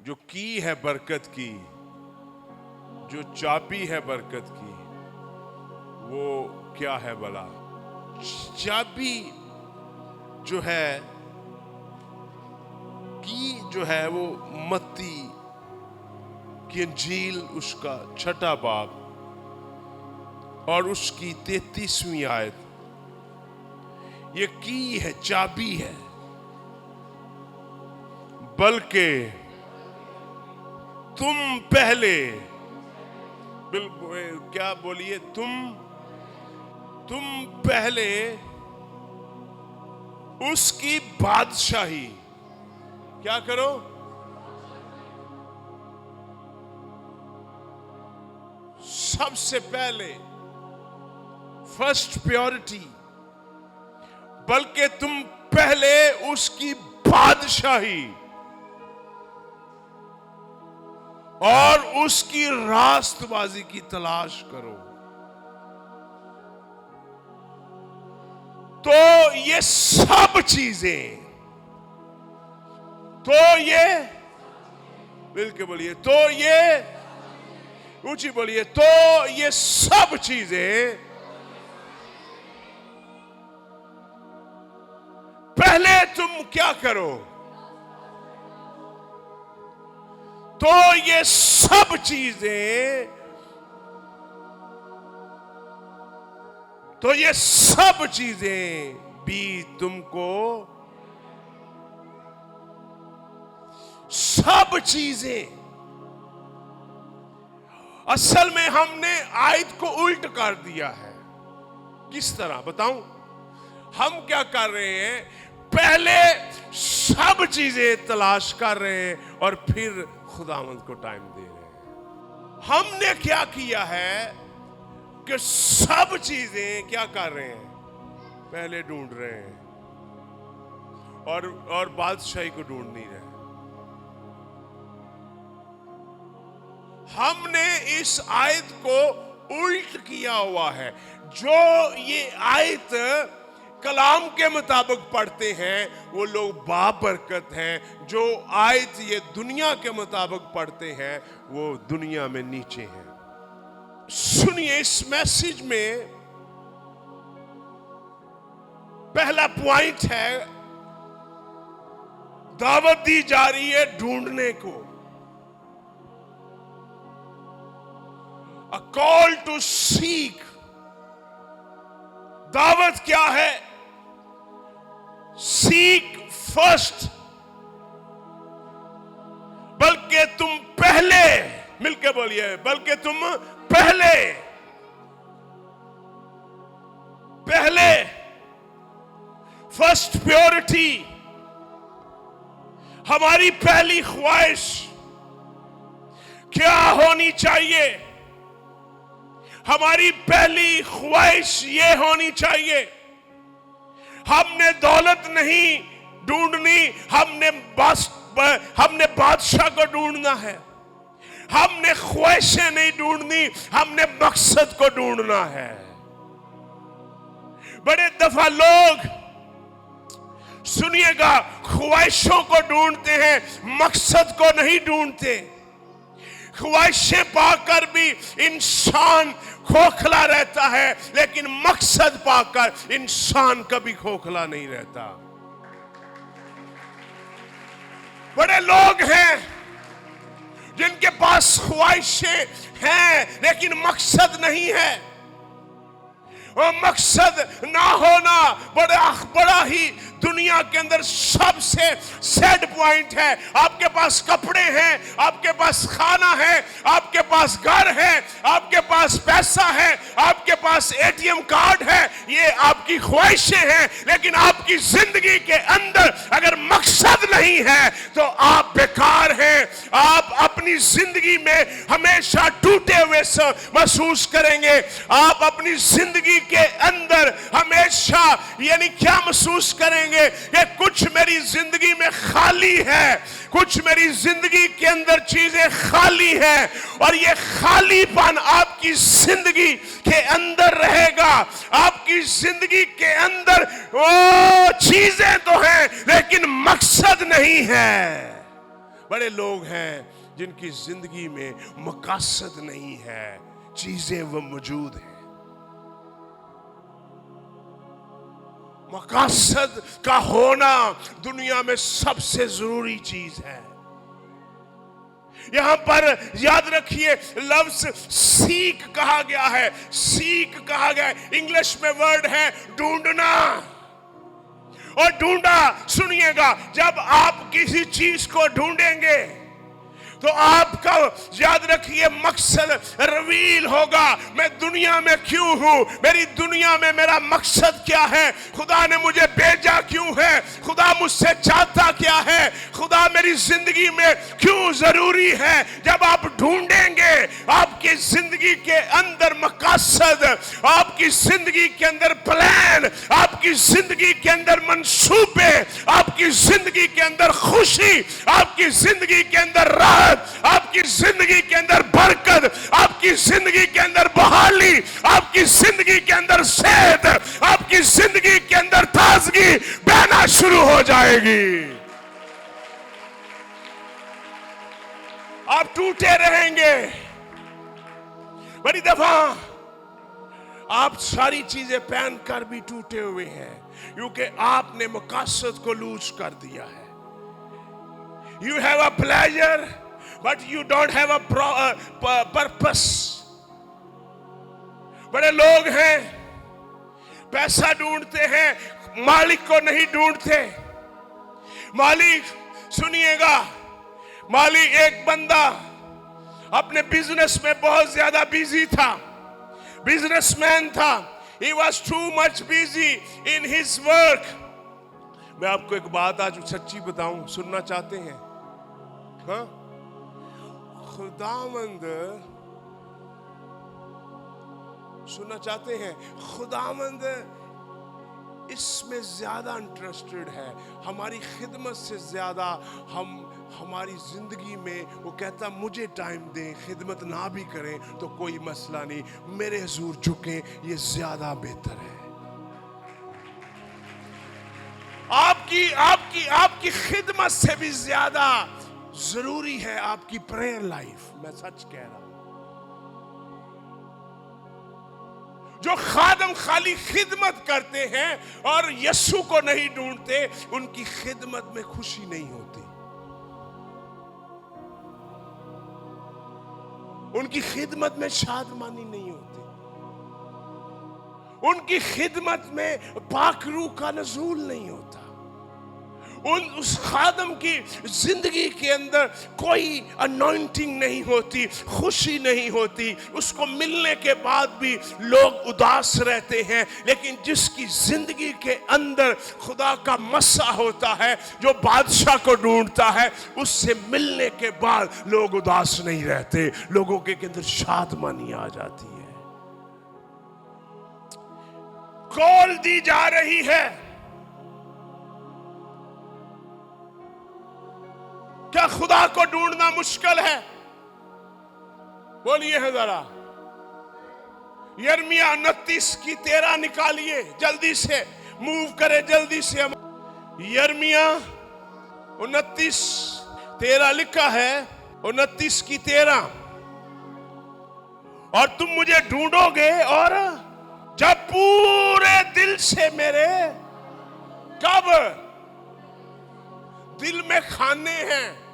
जो की है बरकत की, जो चाबी है बरकत की, वो क्या है भला? चाबी जो है की जो है वो मत्ती की इंजील उसका 6 बाब और उसकी 33वीं आयत। ये की है, चाबी है, बल्कि तुम पहले क्या बोलिए, तुम पहले उसकी बादशाही क्या करो? सबसे पहले फर्स्ट प्योरिटी, बल्कि तुम पहले उसकी बादशाही और उसकी रास्तबाजी की तलाश करो, तो ये सब चीजें, तो ये मिलके बोलिए, तो ये ऊंची बोलिए, तो ये सब चीजें पहले तुम क्या करो? तो ये सब चीजें, तो ये सब चीजें भी तुमको, सब चीजें। असल में हमने आयत को उल्ट कर दिया है। किस तरह बताऊं? हम क्या कर रहे हैं? पहले सब चीजें तलाश कर रहे हैं और फिर खुदावंद को टाइम दे रहे हैं। हमने क्या किया है कि सब चीजें क्या कर रहे हैं? पहले ढूंढ रहे हैं और बादशाही को ढूंढ नहीं रहे। हमने इस आयत को उल्ट किया हुआ है। जो ये आयत कलाम के मुताबिक पढ़ते हैं वो लोग बाबरकत हैं। जो आयत ये दुनिया के मुताबिक पढ़ते हैं वो दुनिया में नीचे हैं। सुनिए, इस मैसेज में पहला पॉइंट है, दावत दी जा रही है ढूंढने को। A call to seek। दावत क्या है? Seek first। बल्कि तुम पहले, मिलके बोलिए, बल्कि तुम पहले फर्स्ट प्योरिटी। हमारी पहली ख्वाहिश क्या होनी चाहिए? हमारी पहली ख्वाहिश ये होनी चाहिए, हमने दौलत नहीं ढूंढनी, हमने बादशाह को ढूंढना है। हमने ख्वाहिशें नहीं ढूंढनी, हमने मकसद को ढूंढना है। बड़े दफा लोग, सुनिएगा, ख्वाहिशों को ढूंढते हैं, मकसद को नहीं ढूंढते। ख्वाहिशें पाकर भी इंसान खोखला रहता है, लेकिन मकसद पाकर इंसान कभी खोखला नहीं रहता। बड़े लोग हैं जिनके पास ख्वाहिशें हैं लेकिन मकसद नहीं है। और मकसद ना होना बड़ा ही दुनिया के अंदर सबसे सैड पॉइंट है। आपके पास कपड़े हैं, आपके पास खाना है, आपके पास घर है, आपके पास पैसा है, आपके पास एटीएम कार्ड है, ये आपकी ख्वाहिशें हैं। लेकिन आपकी जिंदगी के अंदर अगर मकसद नहीं है तो आप बेकार हैं। आप अपनी जिंदगी में हमेशा टूटे हुए महसूस करेंगे। आप अपनी जिंदगी के अंदर हमेशा यानी क्या महसूस करेंगे कि कुछ मेरी जिंदगी में खाली है, कुछ मेरी जिंदगी के अंदर चीजें खाली हैं, और ये खालीपन आपकी जिंदगी के अंदर रहेगा। आपकी जिंदगी के अंदर वो चीजें तो हैं लेकिन मकसद नहीं है। बड़े लोग हैं जिनकी जिंदगी में मकसद नहीं है, चीजें वो मौजूद हैं। मकसद का होना दुनिया में सबसे जरूरी चीज है। यहां पर याद रखिए, लफ्ज सीक कहा गया है, सीक कहा गया है। इंग्लिश में वर्ड है ढूंढना। और ढूंढा, सुनिएगा, जब आप किसी चीज को ढूंढेंगे तो आपका याद रखिए मकसद रिवील होगा। मैं दुनिया में क्यों हूं, मेरी दुनिया में मेरा मकसद क्या है, खुदा ने मुझे भेजा क्यों है, खुदा मुझसे चाहता क्या है, खुदा मेरी जिंदगी में क्यों जरूरी है। जब आप ढूंढेंगे, आपकी जिंदगी के अंदर मकसद, आपकी जिंदगी के अंदर प्लान, आपकी जिंदगी के अंदर मंसूबे, आपकी जिंदगी के अंदर खुशी, आपकी जिंदगी के अंदर राहत, आपकी जिंदगी के अंदर बरकत, आपकी जिंदगी के अंदर बहाली, आपकी जिंदगी के अंदर सेहत, आपकी जिंदगी के अंदर ताजगी बहना शुरू हो जाएगी। आप टूटे रहेंगे। बड़ी दफा आप सारी चीजें पहनकर भी टूटे हुए हैं, क्योंकि आपने मकसद को लूज कर दिया है। You have a pleasure, but you don't have a purpose. बड़े लोग हैं, पैसा ढूंढते हैं, मालिक को नहीं ढूंढते। मालिक, सुनिएगा, मालिक एक बंदा अपने बिजनेस में बहुत ज्यादा बिजी था, बिजनेसमैन था। He was too much busy in his work. मैं आपको एक बात आज सच्ची बताऊं, सुनना चाहते हैं? हाँ, खुदावंद, सुनना चाहते हैं? खुदावंद इसमें ज्यादा इंटरेस्टेड है, हमारी खिदमत से ज्यादा। हम हमारी जिंदगी में वो कहता मुझे टाइम दें, खिदमत ना भी करें तो कोई मसला नहीं, मेरे हुजूर झुकें, ये ज्यादा बेहतर है। आपकी आपकी आपकी खिदमत से भी ज्यादा जरूरी है आपकी प्रेयर लाइफ। मैं सच कह रहा हूं। जो खादम खाली खिदमत करते हैं और यीशु को नहीं ढूंढते, उनकी खिदमत में खुशी नहीं होती, उनकी खिदमत में शादमानी नहीं होती, उनकी खिदमत में पाक रूह का नज़ूल नहीं होता। उस खादम की जिंदगी के अंदर कोई अनॉइंटिंग नहीं होती, खुशी नहीं होती। उसको मिलने के बाद भी लोग उदास रहते हैं। लेकिन जिसकी जिंदगी के अंदर खुदा का मसा होता है, जो बादशाह को ढूंढता है, उससे मिलने के बाद लोग उदास नहीं रहते, लोगों के अंदर शादमानी आ जाती है। कॉल दी जा रही है, क्या खुदा को ढूंढना मुश्किल है? बोलिए है जरा। यिर्मयाह 29:13 निकालिए, जल्दी से मूव करे, जल्दी से। यिर्मयाह 29:13 लिखा है, 29:13। और तुम मुझे ढूंढोगे और जब पूरे दिल से मेरे, कब? दिल में खाने हैं।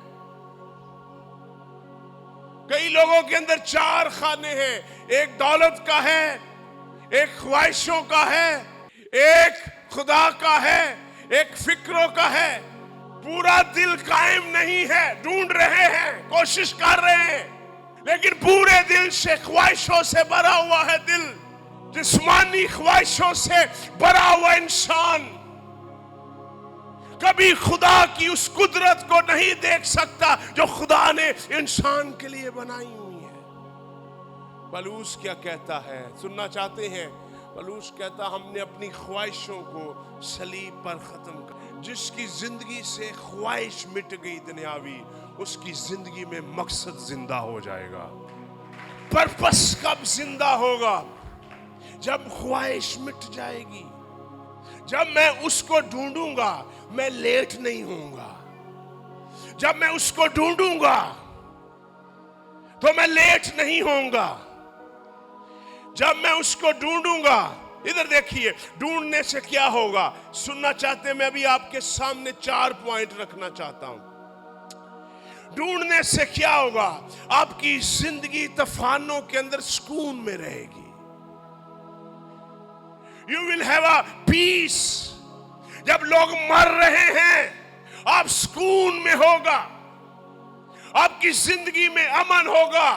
कई लोगों के अंदर 4 खाने हैं, एक दौलत का है, एक ख्वाहिशों का है, एक खुदा का है, एक फिक्रों का है। पूरा दिल कायम नहीं है, ढूंढ रहे हैं, कोशिश कर रहे हैं, लेकिन पूरे दिल से ख्वाहिशों से भरा हुआ है दिल। जिस्मानी ख्वाहिशों से भरा हुआ इंसान कभी खुदा की उस कुदरत को नहीं देख सकता जो खुदा ने इंसान के लिए बनाई हुई है। पलूस क्या कहता है, सुनना चाहते हैं? पलूस कहता, हमने अपनी ख्वाहिशों को सलीब पर खत्म कर। जिसकी जिंदगी से ख्वाहिश मिट गई दुनियावी, उसकी जिंदगी में मकसद जिंदा हो जाएगा। पर्पस कब जिंदा होगा? जब ख्वाहिश मिट जाएगी। जब मैं उसको ढूंढूंगा, मैं लेट नहीं होऊंगा। जब मैं उसको ढूंढूंगा तो मैं लेट नहीं होऊंगा। जब मैं उसको ढूंढूंगा, इधर देखिए, ढूंढने से क्या होगा, सुनना चाहते हैं? मैं अभी आपके सामने 4 पॉइंट रखना चाहता हूं। ढूंढने से क्या होगा? आपकी जिंदगी तूफानों के अंदर सुकून में रहेगी। You will have a peace. जब लोग मर रहे हैं आप सुकून में होगा, आपकी जिंदगी में अमन होगा।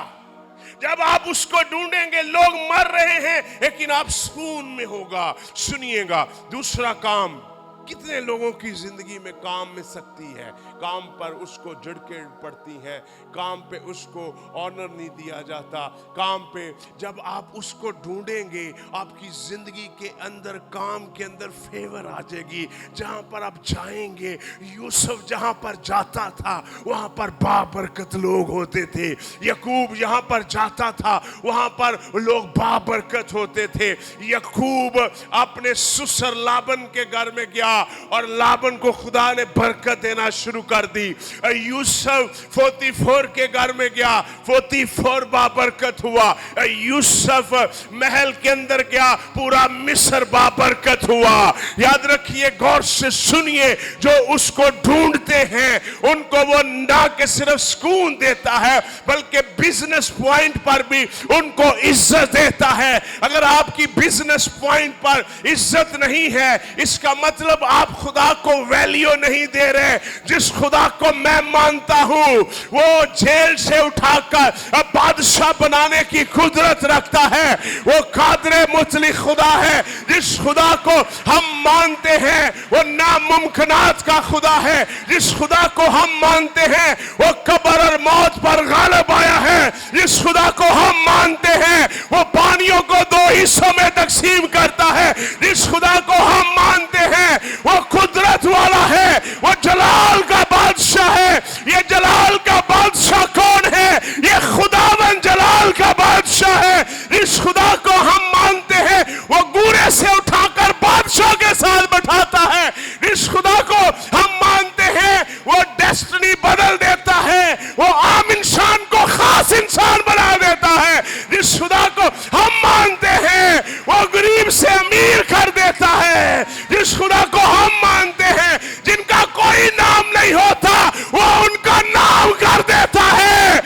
जब आप उसको ढूंढेंगे, लोग मर रहे हैं लेकिन आप सुकून में होगा। सुनिएगा, दूसरा काम, कितने लोगों की जिंदगी में काम में शक्ति है, काम पर उसको झड़कें पड़ती हैं, काम पे उसको ऑनर नहीं दिया जाता, काम पे जब आप उसको ढूंढेंगे आपकी जिंदगी के अंदर, काम के अंदर फेवर आ जाएगी। जहां पर आप जाएंगे, यूसुफ जहां पर जाता था वहां पर बाबरकत लोग होते थे। यकूब जहां पर जाता था वहां पर लोग बाबरकत होते थे। यकूब अपने ससुर लाबन के घर में गया और लाबन को खुदा ने बरकत देना शुरू कर दी। यूसुफ 44 के घर में गया, 44 बाबरकत हुआ। यूसुफ महल के अंदर गया, पूरा मिस्र बाबरकत हुआ। याद रखिए, गौर से सुनिए, जो उसको ढूंढते हैं उनको वो ना कि सिर्फ सुकून देता है बल्कि बिजनेस पॉइंट पर भी उनको इज्जत देता है। अगर आपकी बिजनेस पॉइंट पर इज्जत नहीं है, इसका मतलब आप खुदा को वैल्यू नहीं दे रहे। जिस खुदा को मैं मानता हूं वो जेल से उठाकर अब बादशाह बनाने की कुदरत रखता है। वो कादरे मुतलिक खुदा है। जिस खुदा को हम मानते हैं वो नामुमकिनात का खुदा है। जिस खुदा को हम मानते हैं वो कब्र और मौत पर गालिब आया है। जिस खुदा को हम मानते हैं वो पानियों को 2 हिस्सों में तकसीम करता है। जिस खुदा को हम मानते हैं वो कुदरत वाला है, वो जलाल का बादशाह है। ये जलाल का बादशाह कौन है? ये खुदावन जलाल का बादशाह है। इस खुदा को हम मानते हैं वो गूड़े से उठाकर बादशाह के साथ बैठाता है। इस खुदा को हम मानते हैं वो डेस्टिनी बदल देता है, वो आम इंसान को खास इंसान बना देता है। जिस खुदा को हम मानते हैं वो गरीब से अमीर कर देता है। जिस खुदा को हम मानते हैं जिनका कोई नाम नहीं होता वो उनका नाम कर देता है।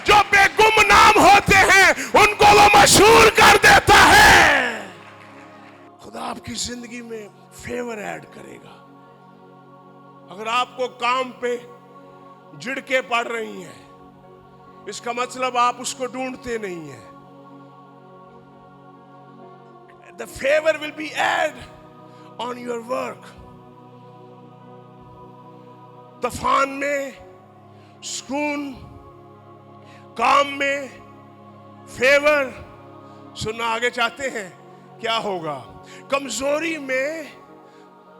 जो बेगुम नाम होते हैं उनको वो मशहूर कर देता है। खुदा आपकी जिंदगी में फेवर ऐड करेगा। अगर आपको काम पे झिड़के पड़ रही हैं, इसका मतलब आप उसको ढूंढते नहीं हैं। The favor will be added on your work. तूफान में सुकून, काम में फेवर। सुनना आगे चाहते हैं? क्या होगा? कमजोरी में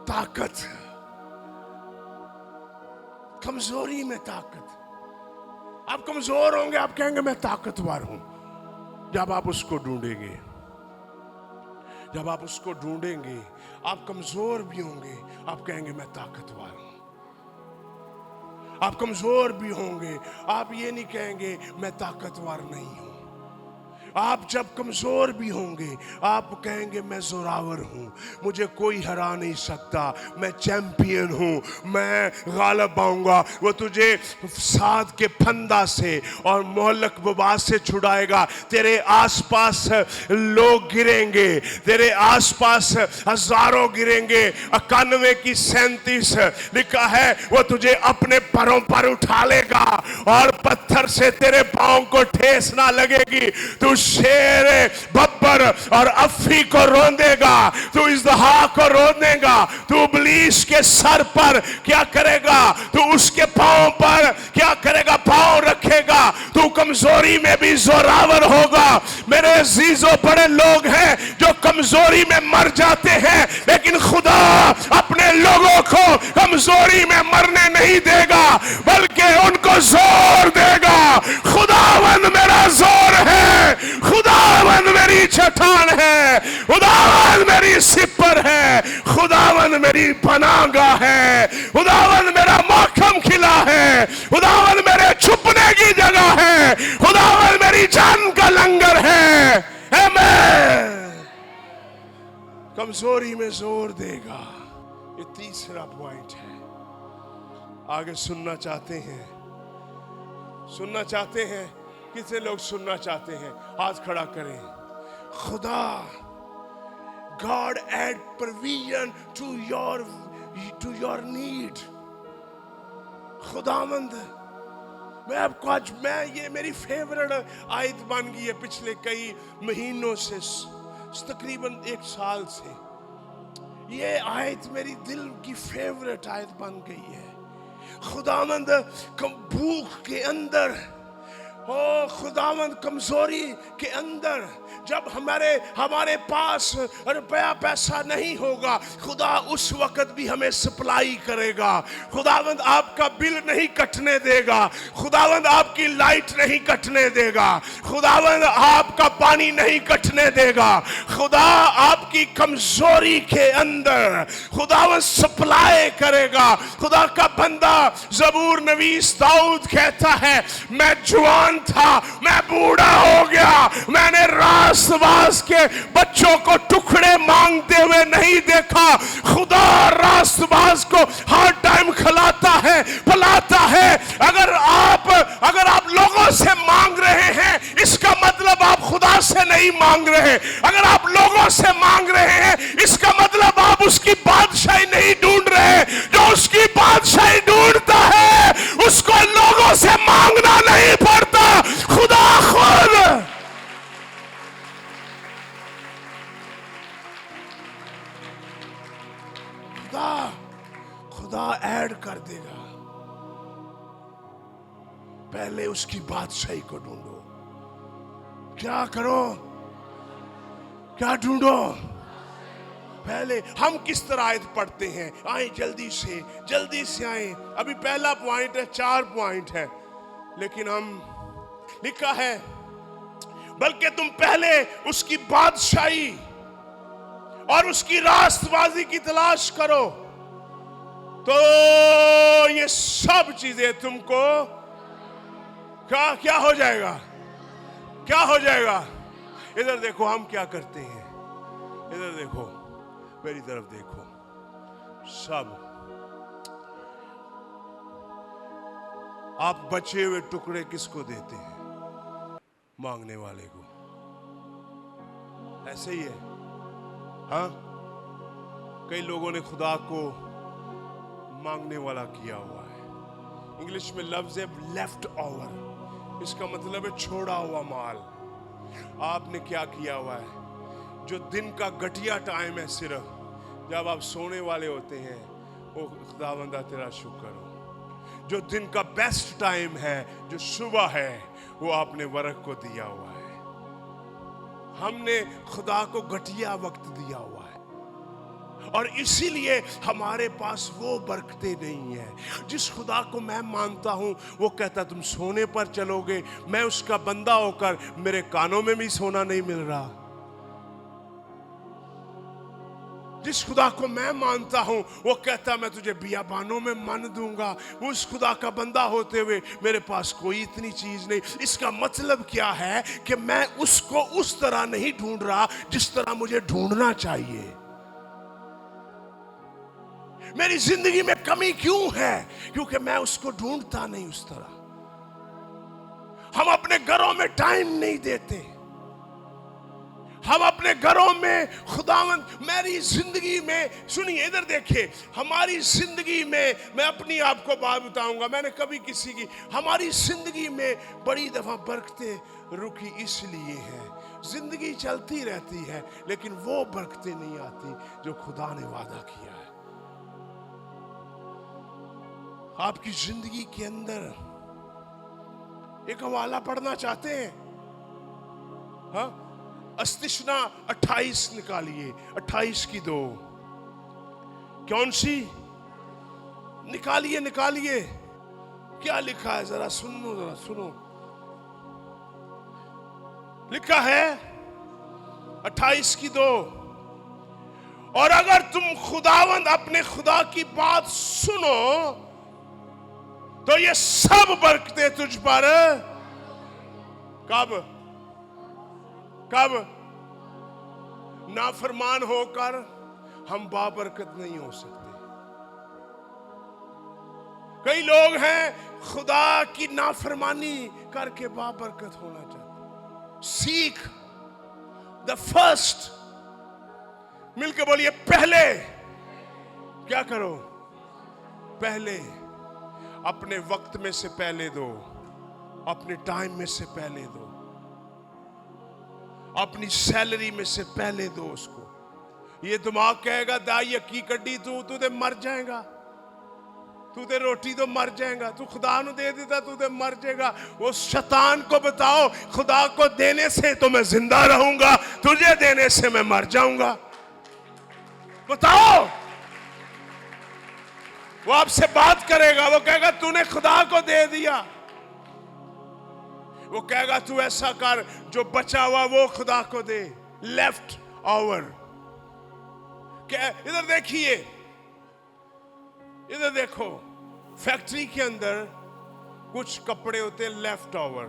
ताकत। कमजोरी में ताकत। आप कमजोर होंगे, आप कहेंगे मैं ताकतवर हूं। जब आप उसको ढूंढेंगे, जब आप उसको ढूंढेंगे, आप कमजोर भी होंगे, आप कहेंगे मैं ताकतवर हूं। आप कमजोर भी होंगे, आप ये नहीं कहेंगे मैं ताकतवर नहीं हूं। आप जब कमजोर भी होंगे आप कहेंगे मैं जोरावर हूं, मुझे कोई हरा नहीं सकता, मैं चैंपियन हूं, मैं गालिब आऊंगा। वो तुझे साद के फंदा से और मोहलक वबा से छुड़ाएगा। तेरे आसपास लोग गिरेंगे, तेरे आसपास हजारों गिरेंगे। 91 की 37 लिखा है वो तुझे अपने पैरों पर उठा लेगा और पत्थर से तेरे पांव को ठेस ना लगेगी। तू शेर बब्बर और अफी को रोंदेगा, तू इज़हा को रोंदेगा। तू इब्लीस के सर पर क्या करेगा? तू उसके पांव पर क्या करेगा? पांव रखेगा। तू कमजोरी में भी जोरावर होगा। मेरे अजीजों, बड़े लोग हैं जो कमजोरी में मर जाते हैं, लेकिन खुदा अपने लोगों को कमजोरी में मरने नहीं देगा बल्कि उनको जोर देगा। खुदावन मेरा जोर है, खुदावन मेरी चट्टान है, खुदावन मेरी सिपर है, खुदावन मेरी पनाहगाह है, खुदावन मेरा महकम है, खुदावन मेरी जान का लंगर है। आमीन। कमजोरी में जोर देगा। ये तीसरा पॉइंट है। आगे सुनना चाहते हैं? सुनना चाहते हैं? कितने लोग सुनना चाहते हैं? हाथ खड़ा करें। खुदा, God add provision to your need। खुदावंद, मैं आपको आज, ये मेरी फेवरेट आयत बन गई है पिछले कई महीनों से, तकरीबन 1 साल से। ये आयत मेरी दिल की फेवरेट आयत बन गई है। खुदावंद, भूख के अंदर, ओ खुदावंद, कमजोरी के अंदर, जब हमारे पास रुपया पैसा नहीं होगा, खुदा उस वक्त भी हमें सप्लाई करेगा। खुदावंद आपका बिल नहीं कटने देगा। खुदावंद आपकी लाइट नहीं कटने देगा। खुदावंद आपका पानी नहीं कटने देगा। खुदा आपकी कमजोरी के अंदर खुदावंद सप्लाई करेगा। खुदा का बंदा ज़बूर नवीस दाऊद कहता है, मैं जवान था, मैं बूढ़ा हो गया, मैंने रास्तबाज के बच्चों को टुकड़े मांगते हुए नहीं देखा। खुदा रास्तबाज को हर टाइम खिलाता है, पिलाता है। अगर आप लोगों से मांग रहे हैं, इसका मतलब आप खुदा से नहीं मांग रहे। अगर आप लोगों से मांग रहे हैं, इसका मतलब आप उसकी बादशाही नहीं ढूंढ रहे। जो उसकी बादशाही ढूंढता है, उसको लोगों से मांगना नहीं पड़ता, खुदा खुद। खुदा ऐड कर देगा। पहले उसकी बादशाही को ढूंढो। क्या करो? क्या ढूंढो? पहले हम किस तरह आयत पढ़ते हैं? आए जल्दी से आए। अभी पहला पॉइंट है, 4 पॉइंट है, लेकिन हम लिखा है, बल्कि तुम पहले उसकी बादशाही और उसकी रास्तबाजी की तलाश करो, तो ये सब चीजें तुमको क्या हो जाएगा? क्या हो जाएगा? इधर देखो हम क्या करते हैं। इधर देखो, मेरी तरफ देखो। सब आप बचे हुए टुकड़े किसको देते हैं? मांगने वाले को। ऐसे ही है। हाँ, कई लोगों ने खुदा को मांगने वाला किया हुआ है। इंग्लिश में लफ्ज है लेफ्ट ओवर। इसका मतलब है छोड़ा हुआ माल। आपने क्या किया हुआ है? जो दिन का घटिया टाइम है, सिर्फ जब आप सोने वाले होते हैं, वो खुदावंदा तेरा शुक्र हो। जो दिन का बेस्ट टाइम है, जो सुबह है, वो आपने वर्क को दिया हुआ है। हमने खुदा को घटिया वक्त दिया हुआ है, और इसीलिए हमारे पास वो बरकतें नहीं है। जिस खुदा को मैं मानता हूं, वो कहता तुम सोने पर चलोगे। मैं उसका बंदा होकर मेरे कानों में भी सोना नहीं मिल रहा। जिस खुदा को मैं मानता हूं, वो कहता मैं तुझे बियाबानों में मन दूंगा। उस खुदा का बंदा होते हुए मेरे पास कोई इतनी चीज नहीं। इसका मतलब क्या है कि मैं उसको उस तरह नहीं ढूंढ रहा जिस तरह मुझे ढूंढना चाहिए। मेरी जिंदगी में कमी क्यों है? क्योंकि मैं उसको ढूंढता नहीं उस तरह। हम अपने घरों में टाइम नहीं देते। हम अपने घरों में खुदावंद, मेरी जिंदगी में, सुनिए इधर देखिए, हमारी जिंदगी में, मैं अपनी आपको बात बताऊंगा, मैंने कभी किसी की, हमारी जिंदगी में बड़ी दफा बरकतें रुकी इसलिए है। जिंदगी चलती रहती है, लेकिन वो बरकतें नहीं आती जो खुदा ने वादा किया है। आपकी जिंदगी के अंदर एक हवाला पढ़ना चाहते हैं? हाँ, अस्तिशना 28 निकालिए, 28 की 2। कौन सी? निकालिए। क्या लिखा है? जरा सुनो। लिखा है 28 की 2, और अगर तुम खुदावंद अपने खुदा की बात सुनो, तो ये सब बरकतें तुझ पर कब कब नाफरमान होकर हम बाबरकत नहीं हो सकते। कई लोग हैं खुदा की नाफरमानी करके बाबरकत होना चाहते। सीख द फर्स्ट, मिलके बोलिए पहले क्या करो, पहले अपने वक्त में से पहले दो, अपने टाइम में से पहले दो, अपनी सैलरी में से पहले दो उसको। ये दिमाग कहेगा दाई अक्की कड्डी तू तो मर जाएगा, तू तो रोटी तो मर जाएगा, तू खुदा ने दे देता तू तो मर जाएगा। वो शैतान को बताओ खुदा को देने से तो मैं जिंदा रहूंगा, तुझे देने से मैं मर जाऊंगा। बताओ, वो आपसे बात करेगा, वो कहेगा तूने खुदा को दे दिया। वो कहेगा तू ऐसा कर, जो बचा हुआ वो खुदा को दे, लेफ्ट ओवर। क्या इधर देखिए, इधर देखो, फैक्ट्री के अंदर कुछ कपड़े होते हैं लेफ्ट ओवर,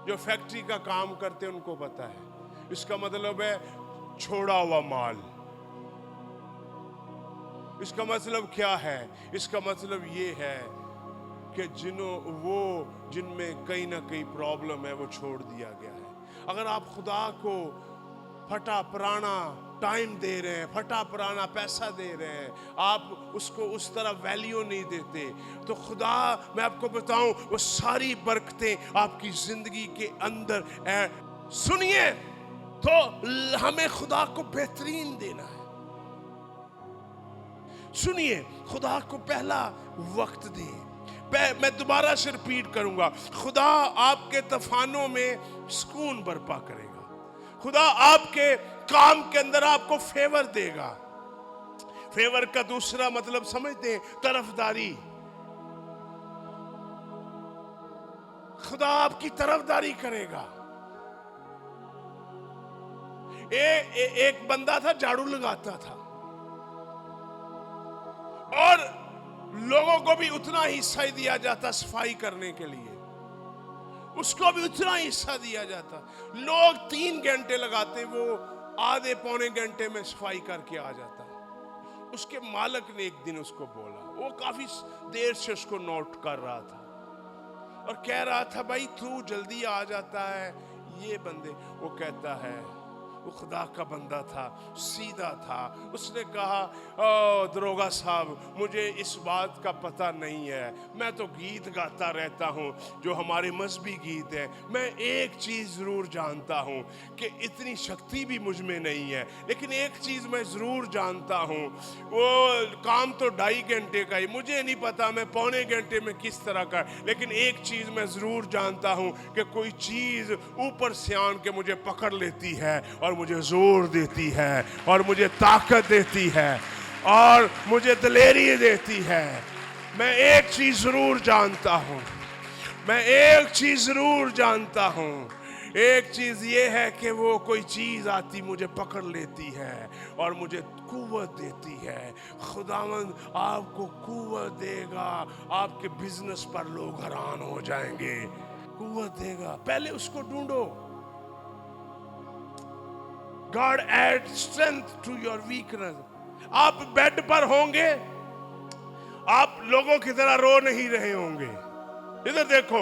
जो फैक्ट्री का काम करते हैं उनको पता है। इसका मतलब है छोड़ा हुआ माल। इसका मतलब क्या है? इसका मतलब ये है कि जिनमें कहीं ना कहीं प्रॉब्लम है वो छोड़ दिया गया है। अगर आप खुदा को फटा पुराना टाइम दे रहे हैं, फटा पुराना पैसा दे रहे हैं, आप उसको उस तरह वैल्यू नहीं देते, तो खुदा, मैं आपको बताऊं, वो सारी बरकतें आपकी जिंदगी के अंदर है। सुनिए, तो हमें खुदा को बेहतरीन देना है। सुनिए, खुदा को पहला वक्त दें। मैं दोबारा से रिपीट करूंगा, खुदा आपके तूफानों में सुकून बर्पा करेगा। खुदा आपके काम के अंदर आपको फेवर देगा। फेवर का दूसरा मतलब समझते हैं, तरफदारी। खुदा आपकी तरफदारी करेगा। एक बंदा था, झाड़ू लगाता था और लोगों को भी उतना हिस्सा ही दिया जाता सफाई करने के लिए, उसको भी उतना हिस्सा दिया जाता। लोग 3 घंटे लगाते, वो आधे पौने घंटे में सफाई करके आ जाता। उसके मालिक ने एक दिन उसको बोला, वो काफी देर से उसको नोट कर रहा था और कह रहा था, भाई तू जल्दी आ जाता है ये बंदे। वो कहता है, वो खुदा का बंदा था, सीधा था। उसने कहा, ओ दरोगा साहब, मुझे इस बात का पता नहीं है, मैं तो गीत गाता रहता हूँ जो हमारे मजहबी गीत है। मैं एक चीज़ ज़रूर जानता हूँ कि इतनी शक्ति भी मुझ में नहीं है, लेकिन एक चीज़ मैं ज़रूर जानता हूँ, वो काम तो 2.5 घंटे का ही, मुझे नहीं पता मैं पौने घंटे में किस तरह का, लेकिन एक चीज़ मैं ज़रूर जानता हूँ कि कोई चीज़ ऊपर से आन के मुझे पकड़ लेती है और मुझे जोर देती है और मुझे ताकत देती है और मुझे दिलेरी देती है। मैं एक चीज जरूर जानता हूं, मैं एक चीज जरूर जानता हूं, एक चीज ये है कि वो कोई चीज आती मुझे पकड़ लेती है और मुझे कुव्वत देती है। खुदावंद आपको कुव्वत देगा, आपके बिजनेस पर लोग हैरान हो जाएंगे। कुव्वत देगा, पहले उसको ढूंढो। God add strength to your weakness. आप बेड पर होंगे, आप लोगों की तरह रो नहीं रहे होंगे। इधर देखो,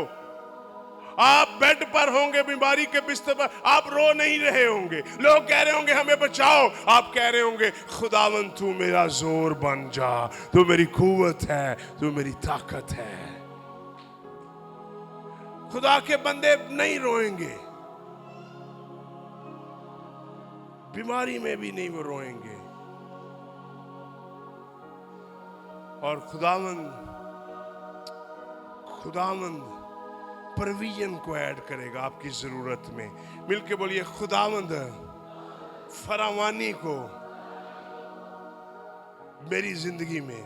आप बेड पर होंगे, बीमारी के बिस्तर पर, आप रो नहीं रहे होंगे। लोग कह रहे होंगे हमें बचाओ, आप कह रहे होंगे खुदावंद तू मेरा जोर बन जा, तू मेरी कुव्वत है, तू मेरी ताकत है। खुदा के बंदे नहीं रोएंगे, बीमारी में भी नहीं वो रोएंगे। और खुदावंद प्रोविजन को ऐड करेगा आपकी जरूरत में। मिलके बोलिए, खुदावंद फरावानी को मेरी जिंदगी में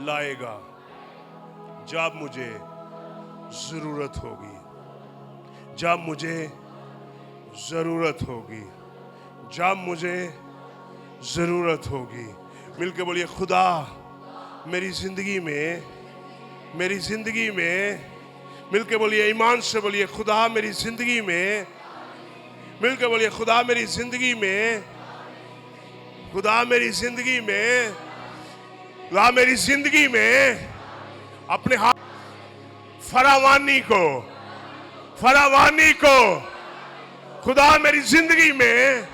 लाएगा जब मुझे जरूरत होगी, जब मुझे जरूरत होगी, जब मुझे जरूरत होगी। मिलके बोलिए, खुदा मेरी जिंदगी में मिलके बोलिए, ईमान से बोलिए, खुदा मेरी जिंदगी में, मिलके बोलिए, खुदा मेरी जिंदगी में, खुदा मेरी जिंदगी में, खुदा मेरी जिंदगी में अपने हाथ फरावानी को खुदा मेरी जिंदगी में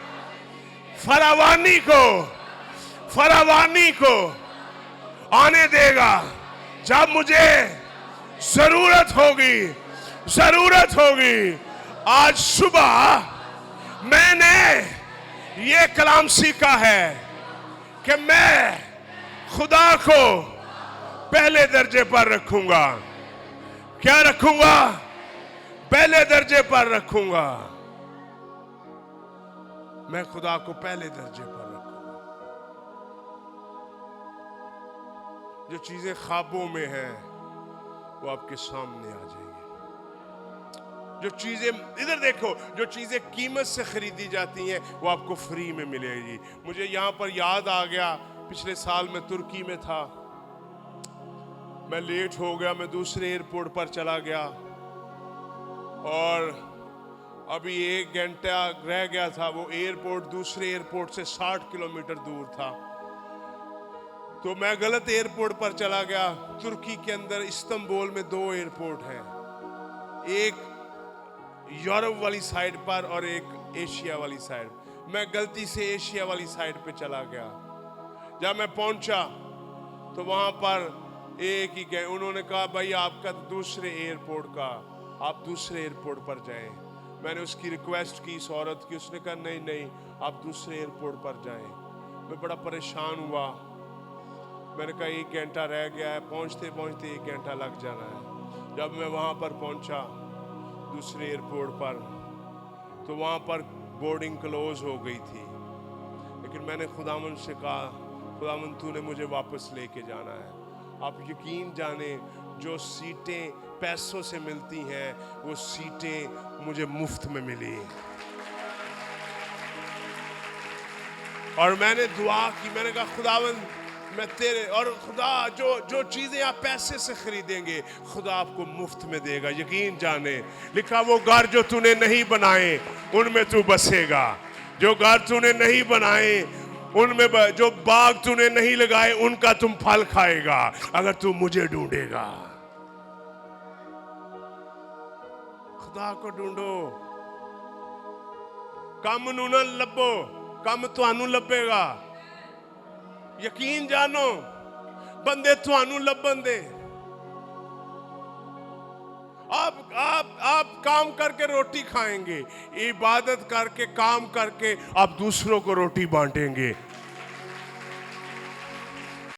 फरावानी को आने देगा। जब मुझे जरूरत होगी। आज सुबह मैंने ये कलाम सीखा है कि मैं खुदा को पहले दर्जे पर रखूंगा। क्या रखूंगा? पहले दर्जे पर रखूंगा। मैं खुदा को पहले दर्जे पर रखूंगा। जो चीजें ख्वाबों में हैं वो आपके सामने आ जाएंगी। जो चीजें, इधर देखो, जो चीजें कीमत से खरीदी जाती हैं वो आपको फ्री में मिलेगी। मुझे यहां पर याद आ गया, पिछले साल मैं तुर्की में था, मैं लेट हो गया, मैं दूसरे एयरपोर्ट पर चला गया और अभी 1 घंटा रह गया था। वो एयरपोर्ट दूसरे एयरपोर्ट से 60 किलोमीटर दूर था, तो मैं गलत एयरपोर्ट पर चला गया। तुर्की के अंदर इस्तांबुल में 2 एयरपोर्ट हैं, एक यूरोप वाली साइड पर और एक एशिया वाली साइड। मैं गलती से एशिया वाली साइड पे चला गया। जब मैं पहुंचा तो वहां पर एक ही गए, उन्होंने कहा भाई आपका दूसरे एयरपोर्ट का, आप दूसरे एयरपोर्ट पर जाएं। मैंने उसकी रिक्वेस्ट की, इस औरत की, उसने कहा नहीं आप दूसरे एयरपोर्ट पर जाएं। मैं बड़ा परेशान हुआ, मैंने कहा 1 घंटा रह गया है, पहुंचते 1 घंटा लग जाना है। जब मैं वहां पर पहुंचा दूसरे एयरपोर्ट पर, तो वहां पर बोर्डिंग क्लोज हो गई थी, लेकिन मैंने खुदावंद से कहा, खुदावंद तूने मुझे वापस लेके जाना है। आप यकीन जाने, जो सीटें पैसों से मिलती हैं वो सीटें मुझे मुफ्त में मिली। और मैंने दुआ की, मैंने कहा खुदावंद मैं तेरे, और खुदा जो चीजें आप पैसे से खरीदेंगे खुदा आपको मुफ्त में देगा। यकीन जाने, लिखा वो घर जो तूने नहीं बनाए उनमें तू बसेगा, जो घर तूने नहीं बनाए उनमें, जो बाग तूने नहीं लगाए उनका तुम फल खाएगा अगर तू मुझे ढूंढेगा। खुदा को ढूंढो, कम नू ना लभो, कम तुहानू लभेगा। यकीन जानो, बंदे तुहानू लभन दे। आप काम करके रोटी खाएंगे, इबादत करके, काम करके आप दूसरों को रोटी बांटेंगे।